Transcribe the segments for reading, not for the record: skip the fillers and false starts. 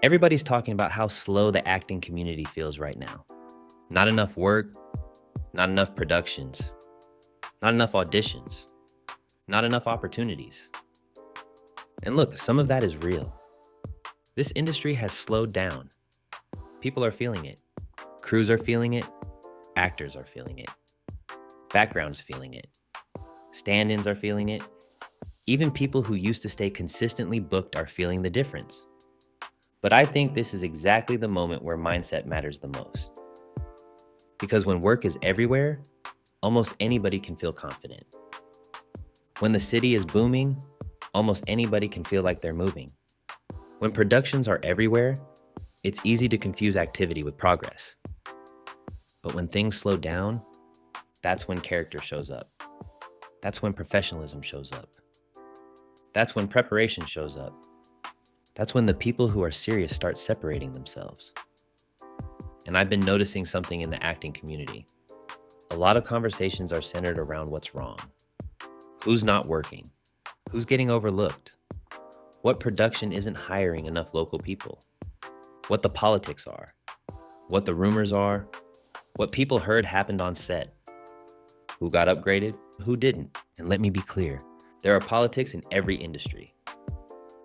Everybody's talking about how slow the acting community feels right now. Not enough work, not enough productions, not enough auditions, not enough opportunities. And look, some of that is real. This industry has slowed down. People are feeling it. Crews are feeling it. Actors are feeling it. Backgrounds feeling it. Stand-ins are feeling it. Even people who used to stay consistently booked are feeling the difference. But I think this is exactly the moment where mindset matters the most. Because when work is everywhere, almost anybody can feel confident. When the city is booming, almost anybody can feel like they're moving. When productions are everywhere, it's easy to confuse activity with progress. But when things slow down, that's when character shows up. That's when professionalism shows up. That's when preparation shows up. That's when the people who are serious start separating themselves. And I've been noticing something in the acting community. A lot of conversations are centered around what's wrong. Who's not working? Who's getting overlooked? What production isn't hiring enough local people? What the politics are? What the rumors are? What people heard happened on set? Who got upgraded? Who didn't? And let me be clear, there are politics in every industry.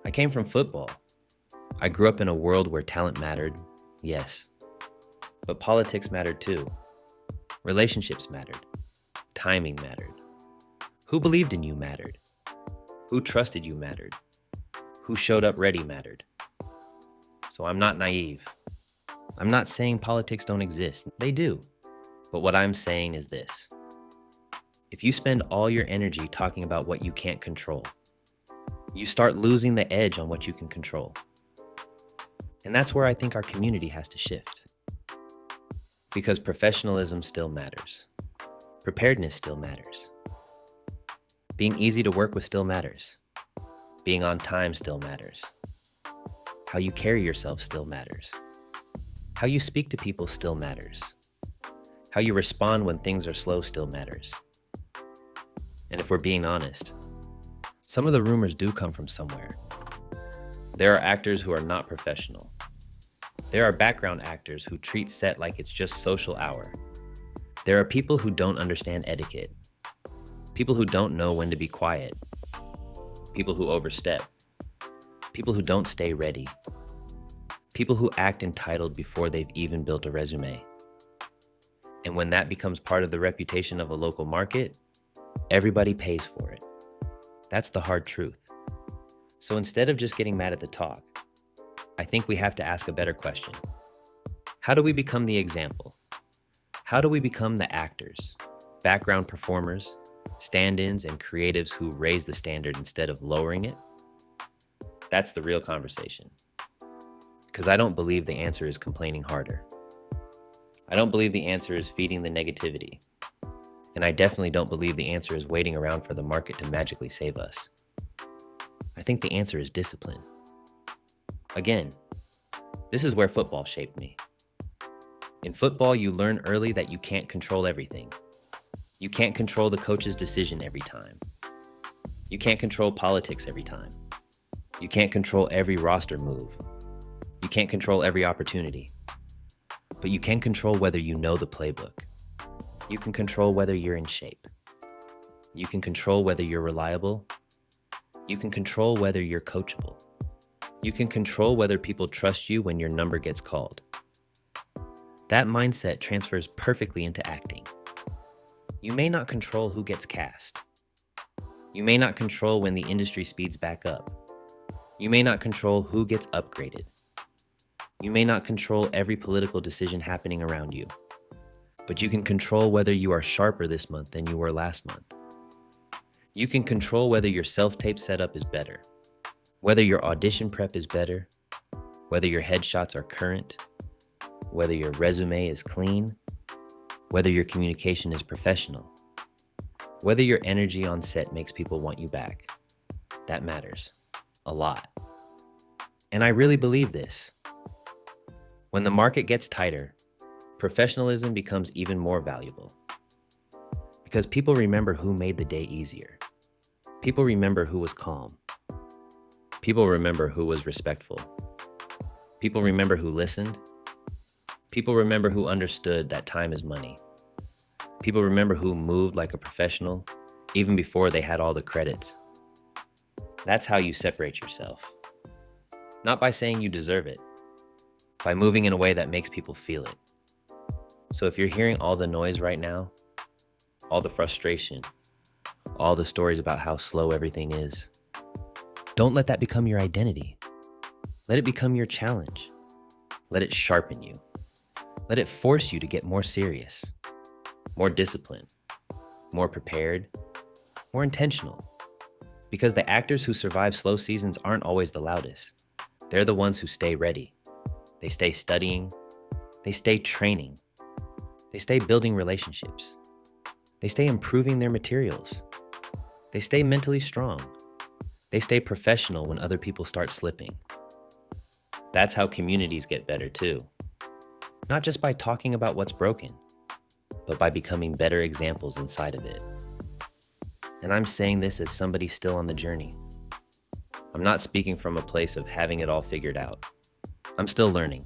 I came from football. I grew up in a world where talent mattered, yes. But politics mattered too. Relationships mattered. Timing mattered. Who believed in you mattered. Who trusted you mattered. Who showed up ready mattered. So I'm not naive. I'm not saying politics don't exist. They do. But what I'm saying is this. If you spend all your energy talking about what you can't control, you start losing the edge on what you can control. And that's where I think our community has to shift. Because professionalism still matters. Preparedness still matters. Being easy to work with still matters. Being on time still matters. How you carry yourself still matters. How you speak to people still matters. How you respond when things are slow still matters. And if we're being honest, some of the rumors do come from somewhere. There are actors who are not professional. There are background actors who treat set like it's just social hour. There are people who don't understand etiquette. People who don't know when to be quiet. People who overstep. People who don't stay ready. People who act entitled before they've even built a resume. And when that becomes part of the reputation of a local market, everybody pays for it. That's the hard truth. So instead of just getting mad at the talk, I think we have to ask a better question. How do we become the example? How do we become the actors, background performers, stand-ins, and creatives who raise the standard instead of lowering it? That's the real conversation. Because I don't believe the answer is complaining harder. I don't believe the answer is feeding the negativity. And I definitely don't believe the answer is waiting around for the market to magically save us. I think the answer is discipline. Again, this is where football shaped me. In football, you learn early that you can't control everything. You can't control the coach's decision every time. You can't control politics every time. You can't control every roster move. You can't control every opportunity. But you can control whether you know the playbook. You can control whether you're in shape. You can control whether you're reliable. You can control whether you're coachable. You can control whether people trust you when your number gets called. That mindset transfers perfectly into acting. You may not control who gets cast. You may not control when the industry speeds back up. You may not control who gets upgraded. You may not control every political decision happening around you. But you can control whether you are sharper this month than you were last month. You can control whether your self-tape setup is better, whether your audition prep is better, whether your headshots are current, whether your resume is clean, whether your communication is professional, whether your energy on set makes people want you back. That matters a lot. And I really believe this. When the market gets tighter, professionalism becomes even more valuable. Because people remember who made the day easier. People remember who was calm. People remember who was respectful. People remember who listened. People remember who understood that time is money. People remember who moved like a professional even before they had all the credits. That's how you separate yourself. Not by saying you deserve it, by moving in a way that makes people feel it. So if you're hearing all the noise right now, all the frustration, all the stories about how slow everything is, don't let that become your identity. Let it become your challenge. Let it sharpen you. Let it force you to get more serious, more disciplined, more prepared, more intentional. Because the actors who survive slow seasons aren't always the loudest. They're the ones who stay ready. They stay studying. They stay training. They stay building relationships. They stay improving their materials. They stay mentally strong. They stay professional when other people start slipping. That's how communities get better too. Not just by talking about what's broken, but by becoming better examples inside of it. And I'm saying this as somebody still on the journey. I'm not speaking from a place of having it all figured out. I'm still learning,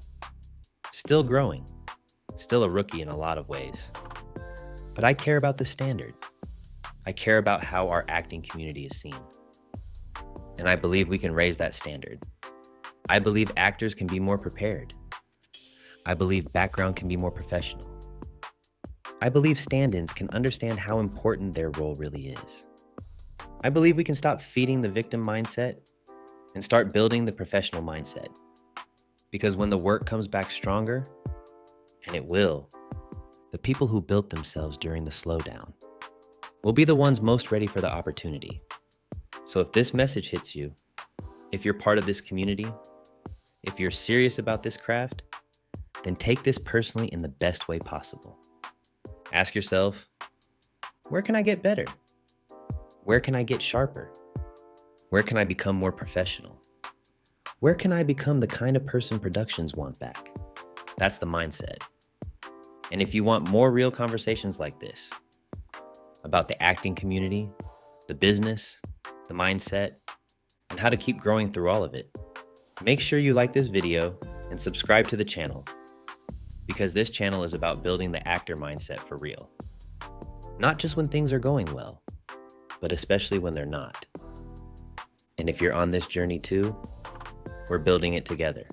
still growing, still a rookie in a lot of ways. But I care about the standard. I care about how our acting community is seen. And I believe we can raise that standard. I believe actors can be more prepared. I believe background can be more professional. I believe stand-ins can understand how important their role really is. I believe we can stop feeding the victim mindset and start building the professional mindset. Because when the work comes back stronger, and it will, the people who built themselves during the slowdown will be the ones most ready for the opportunity. So if this message hits you, if you're part of this community, if you're serious about this craft, then take this personally in the best way possible. Ask yourself, where can I get better? Where can I get sharper? Where can I become more professional? Where can I become the kind of person productions want back? That's the mindset. And if you want more real conversations like this, about the acting community, the business, the mindset, and how to keep growing through all of it, make sure you like this video and subscribe to the channel, because this channel is about building the actor mindset for real. Not just when things are going well, but especially when they're not. And if you're on this journey too, we're building it together.